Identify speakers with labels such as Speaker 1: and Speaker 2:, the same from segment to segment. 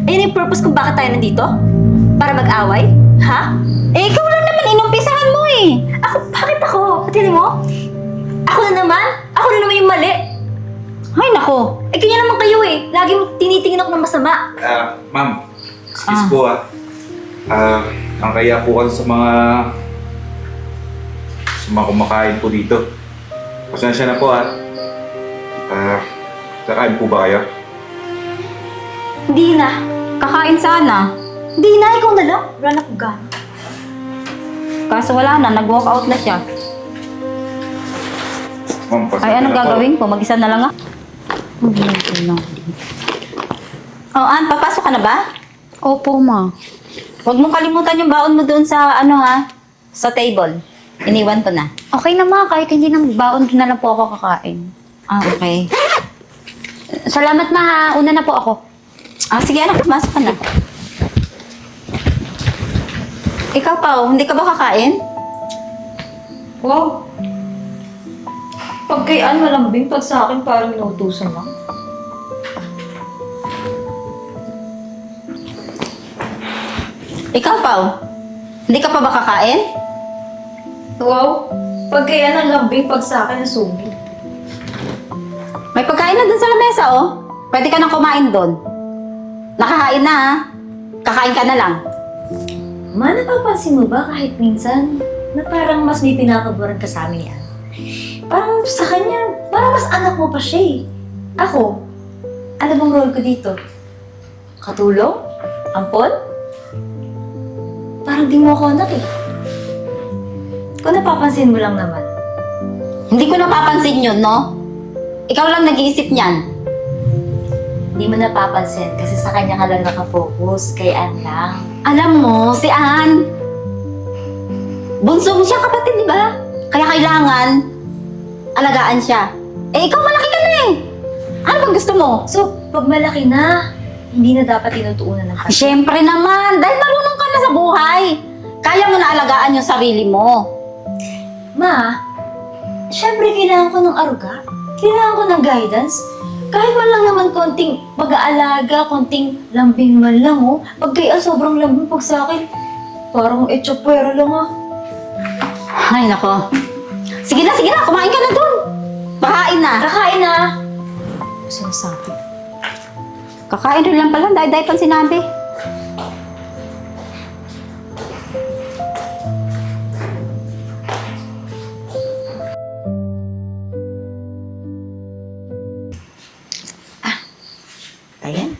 Speaker 1: Ayun yung purpose kung bakit tayo nandito? Para mag-away? Ha?
Speaker 2: Eh, ikaw lang naman inumpisahan mo eh.
Speaker 1: Bakit ako? Pati mo? Ako na naman? Ako na naman yung mali.
Speaker 2: Ay, nako.
Speaker 1: Eh, kanya naman kayo eh. Laging tinitingin ako ng masama.
Speaker 3: Ma'am, excuse po ang kaya po kasi sa mga kumakain po dito. Pasensya na po kakain po ba kayo?
Speaker 1: Hindi na.
Speaker 2: Kakain sana.
Speaker 1: Hindi na, ikaw na lang. Wala na akong gana.
Speaker 2: Kaso wala na, nag-walk out na siya.
Speaker 3: Ma'am, pasensya
Speaker 2: Ay, anong
Speaker 3: na po.
Speaker 2: gagawin ko? Mag-isa na lang ako. Oh, Ann, papasok ka na ba?
Speaker 4: Opo, ma.
Speaker 2: Huwag mong kalimutan yung baon mo doon sa, sa table. Iniwan ko na.
Speaker 4: Okay na, ma. Kahit hindi nang baon, doon na lang po ako kakain.
Speaker 2: Ah, okay.
Speaker 4: Salamat, ma, ha. Una na po ako.
Speaker 2: Ah, sige anak, pumasok ka na. Ikaw, Pao, hindi ka ba kakain?
Speaker 1: Wow. Pag kay Ann malambing, pag sa akin parang inuutusan lang.
Speaker 2: Ikaw, Pao, hindi ka pa ba kakain?
Speaker 1: Wow. Pag kay Ann ang lambing, pag sa akin nasugid.
Speaker 2: May pagkain na doon sa lamesa, oh. Pwede ka nang kumain doon. Nakakain na, ha? Kakain ka na lang.
Speaker 1: Ma, napapansin mo ba kahit minsan na parang mas may pinakaburan ka sa amin yan? Parang sa kanya, parang mas anak mo pa siya eh. Ako, ano bang role ko dito? Katulong? Ampon? Parang di mo ako anak eh. Kung napapansin mo lang naman.
Speaker 2: Hindi ko napapansin yun, no? Ikaw lang nag-iisip niyan.
Speaker 1: Hindi mo napapansin kasi sa kanya ka lang nakafocus, kay Ann lang.
Speaker 2: Alam mo, si Ann, bunso mo siya kapatid, di ba? Kaya kailangan, alagaan siya. Eh, ikaw malaki ka na eh. Ano bang gusto mo?
Speaker 1: So, pag malaki na, hindi na dapat tinutuunan ng kasi.
Speaker 2: Siyempre naman, dahil marunong ka na sa buhay. Kaya mo na alagaan yung sarili mo.
Speaker 1: Ma, syempre kailangan ko ng aruga. Kailangan ko ng guidance. Kahit man lang naman konting pag-aalaga, konting lambing man lang, oh. Pag kaya sobrang lambing pag sa akin, parang etchapwera lang, ah.
Speaker 2: Ay, nako. Sige na, kumain ka na dun. Pakain na.
Speaker 1: Kakain na. Sinasabi.
Speaker 2: Kakain rin lang pala, dahil pang sinabi. Ayan.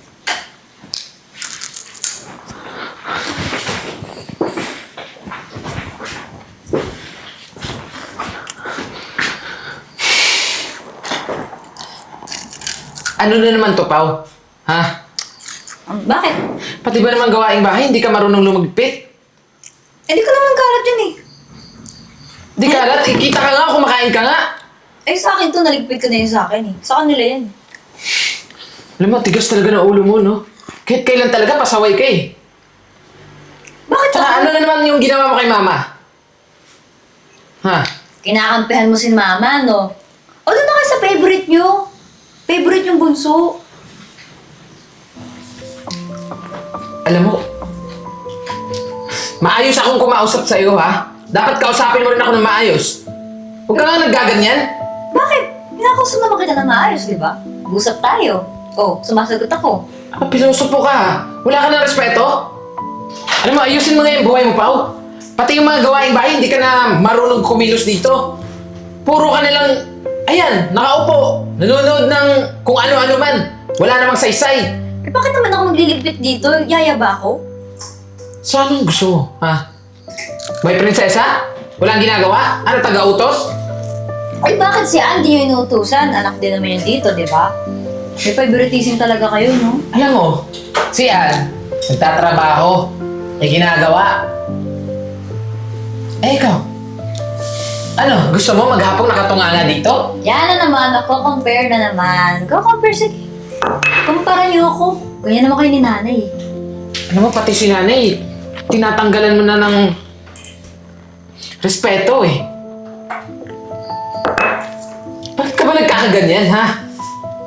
Speaker 5: Ano na naman to, Pao? Ha?
Speaker 1: Bakit?
Speaker 5: Pati ba naman gawaing bahay, hindi ka marunong lumagpit?
Speaker 1: Eh, di ko naman kalat yun, eh.
Speaker 5: Di ka alat, kita ka nga, kumakain ka nga.
Speaker 1: Eh, sa akin to, naligpit ko na yun sa akin, eh. Sa kanila yan.
Speaker 5: Alam mo, tigas talaga ng ulo mo, no? Kahit kailan talaga, pasaway ka eh.
Speaker 1: Bakit
Speaker 5: Tsaka ano na naman yung ginawa mo kay Mama? Ha?
Speaker 1: Kinakampihan mo si Mama, no? O, doon na kayo sa favorite nyo. Favorite yung bunso.
Speaker 5: Alam mo, maayos akong kumausap sa'yo, ha? Dapat kausapin mo rin ako ng maayos. Huwag ka nga naggaganyan.
Speaker 1: Bakit? Pinakausap naman kita na maayos, di ba? Usap tayo. Oh, sumasagot ako.
Speaker 5: Pinusupo ka, ha? Wala ka ng respeto? Alam mo, ayusin mo nga yung buhay mo, Pao. Pati yung mga gawaing bahay, hindi ka na marunong kumilos dito. Puro ka nalang, ayan, nakaupo. Nanonood ng kung ano-ano man. Wala namang saysay.
Speaker 1: Eh, bakit naman ako magliligpit dito? Yaya ba ako?
Speaker 5: So, anong gusto mo, ha? May prinsesa? Walang ginagawa? Ano, taga-utos?
Speaker 1: Ay, bakit si Andy yung inuutusan? Anak din naman yun dito, di ba? May favoritism talaga kayo, no?
Speaker 5: Alam mo, si Ann, nagtatrabaho, may ginagawa. Eh, ikaw, ano, gusto mo maghapong nakatunganga dito?
Speaker 1: Yan na naman, ako-compare na naman. Go-compare, sige. Kumpara niyo ako. Ganyan naman kayo ni nanay.
Speaker 5: Alam mo, pati si nanay, tinatanggalan mo na ng respeto eh. Bakit ka ba nagkakaganyan, ha?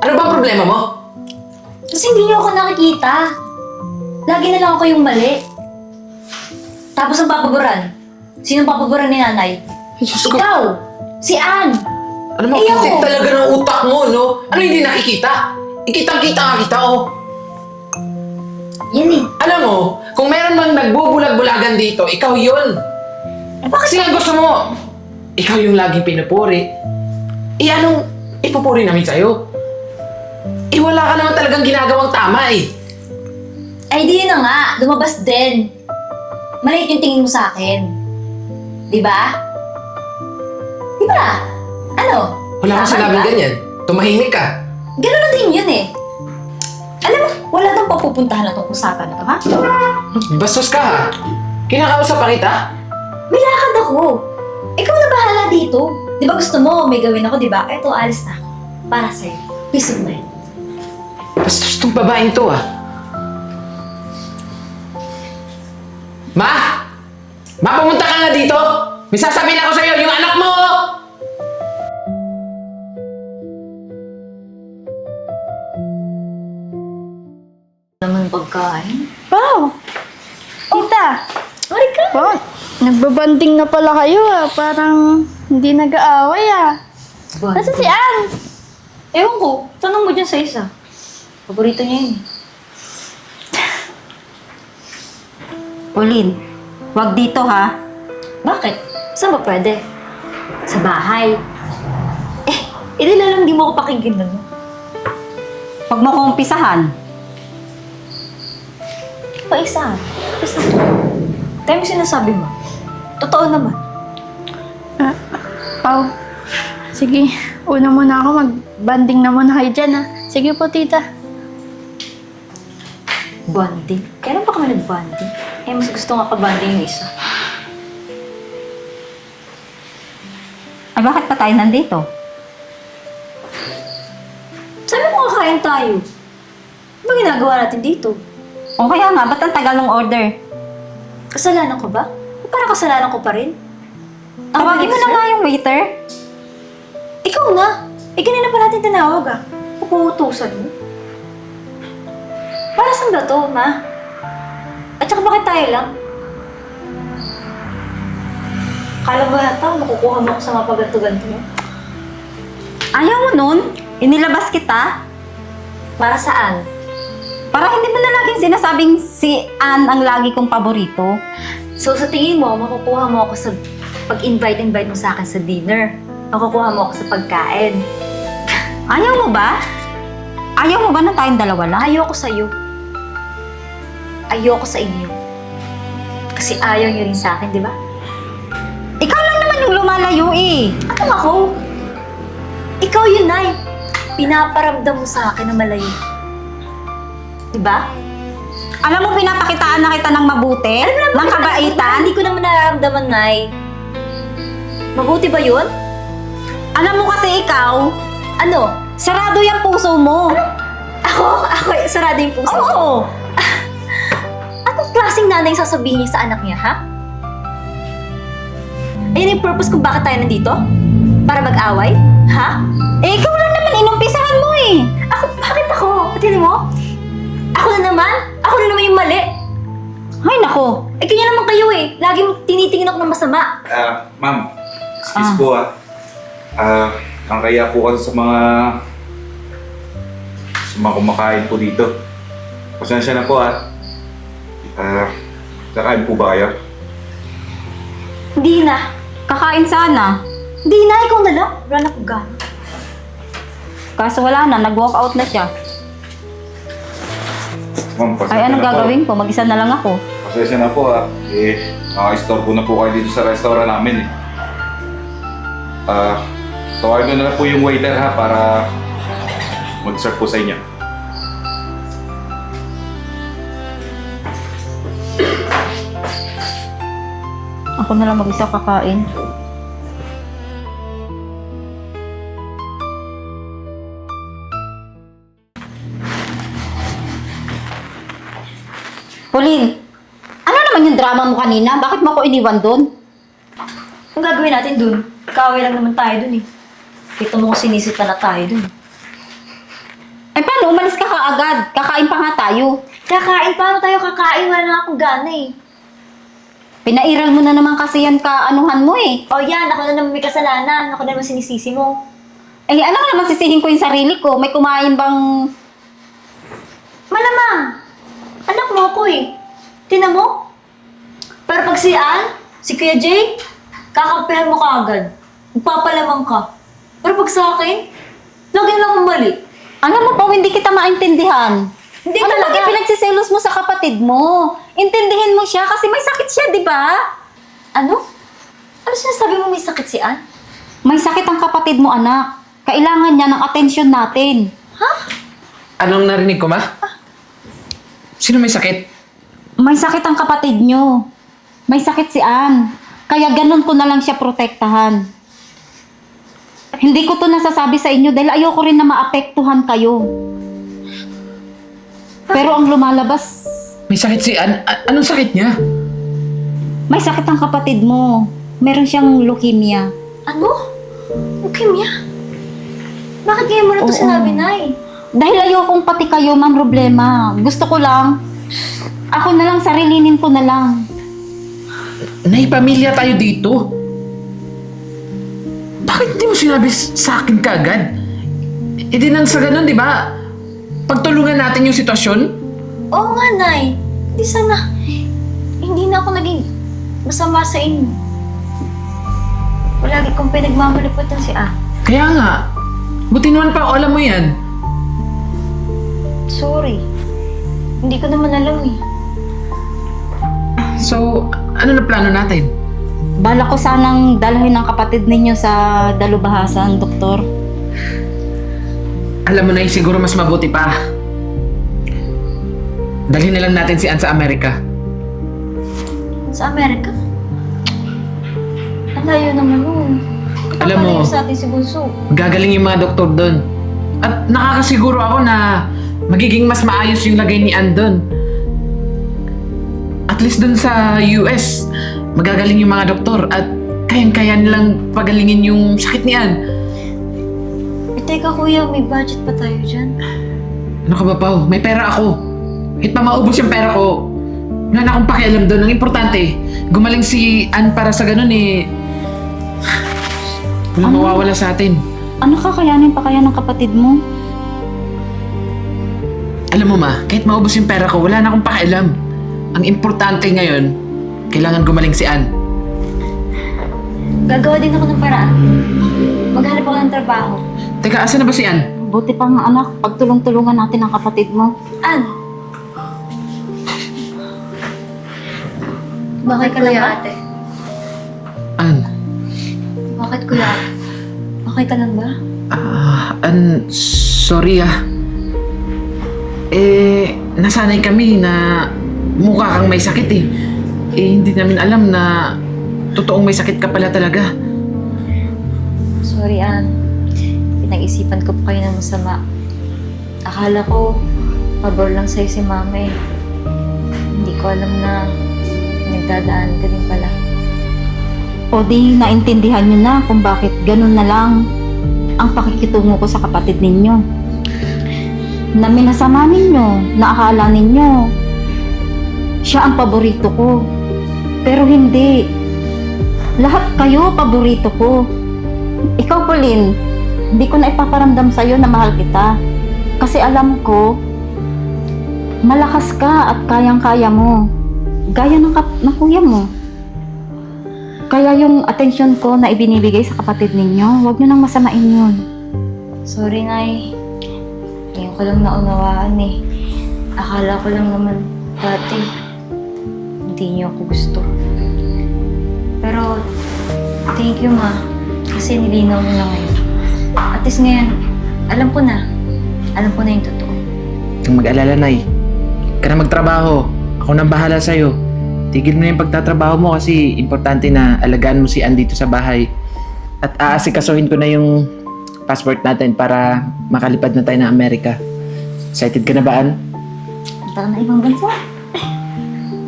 Speaker 5: Ano bang problema mo?
Speaker 1: Kasi hindi niyo ako nakikita. Lagi na lang ako yung mali. Tapos ang papaguran. Sinong papaguran ni nanay?
Speaker 5: Ay, Diyos ko.
Speaker 1: Ikaw! Si Ann!
Speaker 5: Alam mo,
Speaker 1: Eh,
Speaker 5: putik
Speaker 1: ako.
Speaker 5: talaga ng utak mo, no? Ano hindi nakikita? Ikitang-kita nga kita, oh.
Speaker 1: Yan eh.
Speaker 5: Alam mo, kung meron bang nagbubulag-bulagan dito, ikaw yun.
Speaker 1: Eh, bakit?
Speaker 5: Kasi nga gusto mo, ikaw yung laging pinupuri. Anong ipupuri namin sa'yo? Wala ka naman talagang ginagawang tama, eh.
Speaker 1: Ay, di na nga. Lumabas din. Maliit yung tingin mo sa akin. Di ba? Di ba? Ano?
Speaker 5: Wala kang
Speaker 1: Tama,
Speaker 5: sinabing
Speaker 1: di ba?
Speaker 5: ganyan. Tumahimik ka.
Speaker 1: Ganun na din yun eh. Alam mo, wala nang papupuntahan na itong usapan na to, ha?
Speaker 5: Bastos ka, ha? Kinakausap pa kita?
Speaker 1: May lakad ako. Ikaw na bahala dito. Di ba gusto mo, may gawin ako, di ba? Eto, alis na. Para sa'yo. Peace of mind.
Speaker 5: Bastos tong babaeng to, ah. Ma! Ma, pumunta ka nga dito! May sasabihin ako sa'yo, yung anak mo!
Speaker 1: Naman pagkain.
Speaker 6: Wow! Tita!
Speaker 1: Mari ka.
Speaker 6: Wow! Nagbabanding na pala kayo ah. Parang hindi nag-aaway ah. Nasaan si Ann?
Speaker 1: Ewan ko. Tanong mo dyan sa isa. Paborito niya yun.
Speaker 2: Pauline, wag dito ha.
Speaker 1: Bakit? Saan ba pwede? Sa bahay. Lang di mo ako pakinggan nun.
Speaker 2: Wag mo kong umpisahan.
Speaker 1: Isa. Tayo mo sinasabi mo. Totoo naman.
Speaker 6: Pao. Sige, una muna ako. Mag-banding na muna kayo dyan ah. Sige po, tita.
Speaker 1: Bonding? Kailan pa kami nag-bonding? Mas gusto nga ka-bonding yung isa.
Speaker 2: Ay, bakit pa tayo nandito?
Speaker 1: Sabi mo kakain tayo. Ano ba ginagawa natin dito?
Speaker 2: O kaya nga, ba't ang tagal ng order?
Speaker 1: Kasalanan ko ba? Parang kasalanan ko pa rin.
Speaker 2: Tawagin mo na nga yung waiter.
Speaker 1: Ikaw na. Kanina pa natin tinawag ah. Puputusan mo. Para saan ba to, ma? At saka bakit tayo lang? Kala ba yata makukuha mo ako sa mga paganto-ganto mo?
Speaker 2: Ayaw mo nun? Inilabas kita?
Speaker 1: Para saan?
Speaker 2: Para hindi mo na laging sinasabing si Ann ang lagi kong paborito.
Speaker 1: So sa tingin mo, makukuha mo ako sa pag-invite mo sa akin sa dinner. Makukuha mo ako sa pagkain.
Speaker 2: Ayaw mo ba? Ayaw mo ba na tayong dalawa lang?
Speaker 1: Ayoko sa'yo. Ayoko sa inyo. Kasi ayaw niyo rin sa akin, di ba?
Speaker 2: Ikaw lang naman yung lumalayo eh.
Speaker 1: Ano ako? Ikaw yun, Nay. Pinaparamdam mo sa akin na malayo. Diba?
Speaker 2: Alam mo, pinapakitaan na kita ng mabuti, ng kabaitan.
Speaker 1: Hindi ko naman nararamdaman, Nay. Mabuti ba yun?
Speaker 2: Alam mo kasi ikaw,
Speaker 1: Ano?
Speaker 2: sarado yung puso mo.
Speaker 1: Ako? Sarado yung puso.
Speaker 2: Oo.
Speaker 1: Anong klaseng nanay sasabihin niya sa anak niya, ha? Ayun yung purpose kung bakit tayo nandito? Para mag-away? Ha?
Speaker 2: Eh, ikaw lang naman inumpisahan mo eh.
Speaker 1: Bakit ako? Pati mo? Ako na naman yung mali.
Speaker 2: Ay, nako.
Speaker 1: Kanya naman kayo eh. Laging tinitingin ako ng masama.
Speaker 3: Ma'am, excuse po ang kaya po kasi sa mga kumakain po dito. Pasensya na po kakain po ba kayo?
Speaker 1: Hindi na.
Speaker 2: Kakain sana.
Speaker 1: Hindi na, ikaw na lang. Wala na ko gana.
Speaker 2: Kaso wala na, nag-walk out na siya.
Speaker 3: Ma'am, pasensya
Speaker 2: Ay, anong
Speaker 3: na po.
Speaker 2: gagawin ko? Mag-isa na lang ako.
Speaker 3: Pasensya na po nakaka-istorbo na po kayo dito sa restaurant namin tawagin ko na lang po yung waiter ha para mag-serve po sa inyo.
Speaker 2: Ako na lang mag-isa kakain. Pauline, ano naman yung drama mo kanina? Bakit mo ako iniwan doon?
Speaker 1: Ang gagawin natin dun? Kaway lang naman tayo dun eh. Kita mo kung sinisita na tayo dun.
Speaker 2: Eh paano? Umalis ka kaagad. Kakain pa nga tayo.
Speaker 1: Kakain, paano tayo kakain? Wala na akong gana eh.
Speaker 2: Pinairal mo na naman kasi yan kaanuhan mo eh.
Speaker 1: O yan, ako na naman may kasalanan. Ako na naman sinisisi mo.
Speaker 2: Eh, ano naman sisihin ko yung sarili ko? May kumain bang...
Speaker 1: Malamang! Anak mo ako eh. Tinan mo? Pero pag si Ann, si Kuya Jay, kakampihan mo kaagad. Magpapalamang ka. Pero pag sa akin, lagi lang akong mali.
Speaker 2: Alam mo pa, hindi kita maintindihan.
Speaker 1: Hindi
Speaker 2: Ano
Speaker 1: talaga.
Speaker 2: bakit pinagsiselos mo sa kapatid mo? Intindihin mo siya kasi may sakit siya, di ba?
Speaker 1: Ano? Ano sinasabi mo may sakit si Ann?
Speaker 2: May sakit ang kapatid mo, anak. Kailangan niya ng atensyon natin.
Speaker 5: Anong narinig ko, ma? Sino may sakit?
Speaker 2: May sakit ang kapatid niyo. May sakit si Ann. Kaya ganun ko na lang siya protektahan. Hindi ko to nasasabi sa inyo dahil ayoko rin na maapektuhan kayo. Pero ang lumalabas,
Speaker 5: May sakit si Ann? Anong sakit niya?
Speaker 2: may sakit ang kapatid mo. Meron siyang leukemia.
Speaker 1: Ano? Leukemia? Bakit ngayon mo na ito
Speaker 2: Oo.
Speaker 1: sinabi, Nay?
Speaker 2: Dahil ayokong pati kayo man problema. Gusto ko lang, ako na lang, sarilinin ko na lang.
Speaker 5: Naipamilya tayo dito. Bakit hindi mo sinabi sa akin kaagad? E di nang sa ganun, di ba? Pagtulungan natin yung sitwasyon.
Speaker 1: Oo nga, Nay. Hindi sana, hindi na ako naging masama sa inyo. Palagi kong pinagmamaliputan si Ann.
Speaker 5: Kaya nga, buti naman pa alam mo yan.
Speaker 1: Sorry. Hindi ko naman alam eh.
Speaker 5: So, ano na plano natin?
Speaker 2: Bala ko sanang dalhin ang kapatid ninyo sa dalubahasan, doktor.
Speaker 5: Alam mo na siguro mas mabuti pa. Dalhin na lang natin si Ann sa Amerika.
Speaker 1: Sa Amerika? Ang layo naman nun.
Speaker 5: Alam mo-
Speaker 1: Kapalayo sa atin si Bunso.
Speaker 5: Gagaling yung mga doktor doon. At nakakasiguro ako na magiging mas maayos yung lagay ni Ann doon. At least doon sa US, magagaling yung mga doktor at kayang-kaya nilang pagalingin yung sakit ni Ann.
Speaker 1: Eh, teka kuya, may budget pa tayo dyan.
Speaker 5: Ano ka ba, Pao? May pera ako. Kahit pa maubos yung pera ko, wala na akong pakialam doon. Ang importante, gumaling si Ann para sa ganun eh. Walang mawawala sa atin.
Speaker 2: Ano kakayanin pa kaya ng kapatid mo?
Speaker 5: Alam mo ma, kahit maubos yung pera ko, wala na akong pakialam. Ang importante ngayon, kailangan gumaling si Ann.
Speaker 1: Gagawa din ako ng paraan. Maghanap ako ng trabaho.
Speaker 5: Teka, asa na ba si Ann?
Speaker 2: Buti pa nga anak, pagtulong-tulungan natin ang kapatid mo.
Speaker 1: Ann! Bakit ka lang ba? Ate?
Speaker 5: Ann?
Speaker 1: Bakit kuya ate? Okay ka lang ba?
Speaker 5: Ann, sorry ah. Nasanay kami na mukha kang may sakit eh. Hindi namin alam na totoong may sakit ka pala talaga.
Speaker 1: Sorry, Ann. Pinag-isipan ko pa kayo ng masama. Akala ko, pabor lang sa'yo si Mama eh. Hindi ko alam na nagdadaan ka din pala.
Speaker 2: O di naintindihan nyo na kung bakit ganun na lang ang pakikitungo ko sa kapatid ninyo. Na minasama ninyo, na akala ninyo, siya ang paborito ko. Pero hindi. Lahat kayo paborito ko. Ikaw, Pauline, hindi ko na ipaparamdam sa'yo na mahal kita. Kasi alam ko, malakas ka at kayang-kaya mo. Gaya ng kuya mo. Kaya yung atensyon ko na ibinibigay sa kapatid ninyo, huwag nyo nang masamain yun.
Speaker 1: Sorry, Nay. Ngayon ko lang naunawaan eh. Akala ko lang naman dati hindi niyo ako gusto. Pero, thank you, Ma. Kasi nilinaw mo na ngayon. At least ngayon, alam ko na. Alam ko na yung totoo.
Speaker 5: Huwag mag-alala, Nay. Huwag ka na magtrabaho. Ako nang bahala sa'yo. Tigil mo na yung pagtatrabaho mo kasi importante na alagaan mo si Ann dito sa bahay. At aasikasuhin ko na yung passport natin para makalipad na tayo ng Amerika. Excited ka na ba, Ann?
Speaker 2: Punta ka na ibang bansa.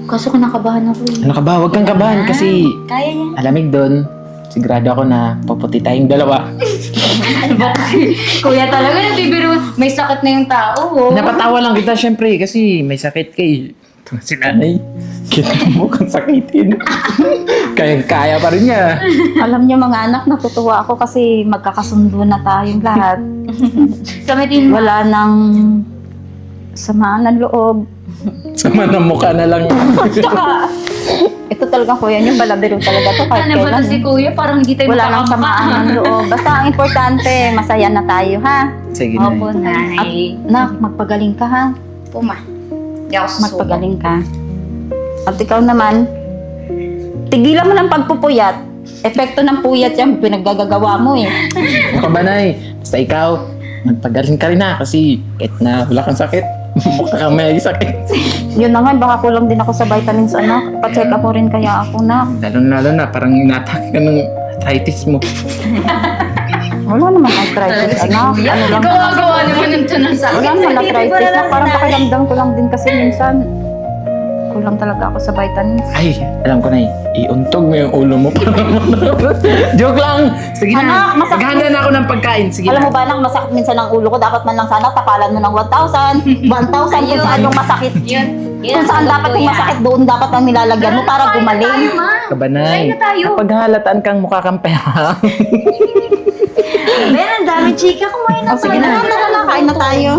Speaker 2: Kaso kinakabahan ako eh.
Speaker 5: Ano ka ba? Huwag kang kabahan kasi
Speaker 1: Kaya niya.
Speaker 5: alamig doon. Sigurado ako na paputi tayong dalawa.
Speaker 4: Kuya talaga, nabibiro. May sakit na yung tao, oh.
Speaker 5: Napatawa lang kita syempre kasi may sakit kay si nanay. Kita mo kung sakitin. Kaya pa rin niya.
Speaker 2: Alam niyo mga anak, natutuwa ako kasi magkakasundo na tayong lahat.
Speaker 4: Kami din,
Speaker 2: Wala nang samaan ng loob.
Speaker 5: Sama ng mukha na lang.
Speaker 2: Tsaka, ito talaga kuya niyo, palabiro talaga to kahit
Speaker 4: Ano ba
Speaker 2: kailan.
Speaker 4: to si Kuya? Parang hindi tayo
Speaker 2: Wala nang samaan ng loob. Basta ang importante, masaya na tayo, ha?
Speaker 5: Sige
Speaker 4: Opo,
Speaker 5: na.
Speaker 4: Nay.
Speaker 2: Nak, magpagaling ka, ha?
Speaker 4: Puma. Hindi ako susuko.
Speaker 2: Magpagaling ka. At ikaw naman, tigilan mo ng pagpupuyat. Epekto ng puyat yan, pinaggagawa mo eh.
Speaker 5: Ano ka ba, Nay? Basta ikaw, magpagaling ka rin na kasi kahit na wala kang sakit, mukha kang may sakit.
Speaker 2: Yun na nga, baka kulang din ako sa vitamins, anak. Pa-check up mo rin kaya ako, nak.
Speaker 5: Lalo na, parang inatake ka ng arthritis mo.
Speaker 2: Wala naman arthritis, anak. Ano lang,
Speaker 4: Gawa-gawa naman ng tunan sa
Speaker 2: wala
Speaker 4: akin.
Speaker 2: naman arthritis na parang pakiramdam ko lang din kasi minsan. Kulang talaga ako sa vitamins.
Speaker 5: Ay, alam ko na iuntog mo yung ulo mo para Joke lang! Sige na,
Speaker 2: Anak, masakit.
Speaker 5: maghanda na ako ng pagkain. Sige
Speaker 2: Alam
Speaker 5: na.
Speaker 2: mo ba, anak, masakit minsan ang ulo ko. Dapat man lang sana tapalan mo ng 1,000, 1,000 kung saan yung masakit.
Speaker 4: Yun.
Speaker 2: Kung saan dapat yung masakit, doon dapat ang nilalagyan mo para gumaling.
Speaker 5: Kabanay,
Speaker 4: Kain na tayo.
Speaker 5: paghahalataan kang mukha kang pera.
Speaker 1: Ben, ang dami chika. Kumain na
Speaker 2: O sige na, tara na, kain na tayo.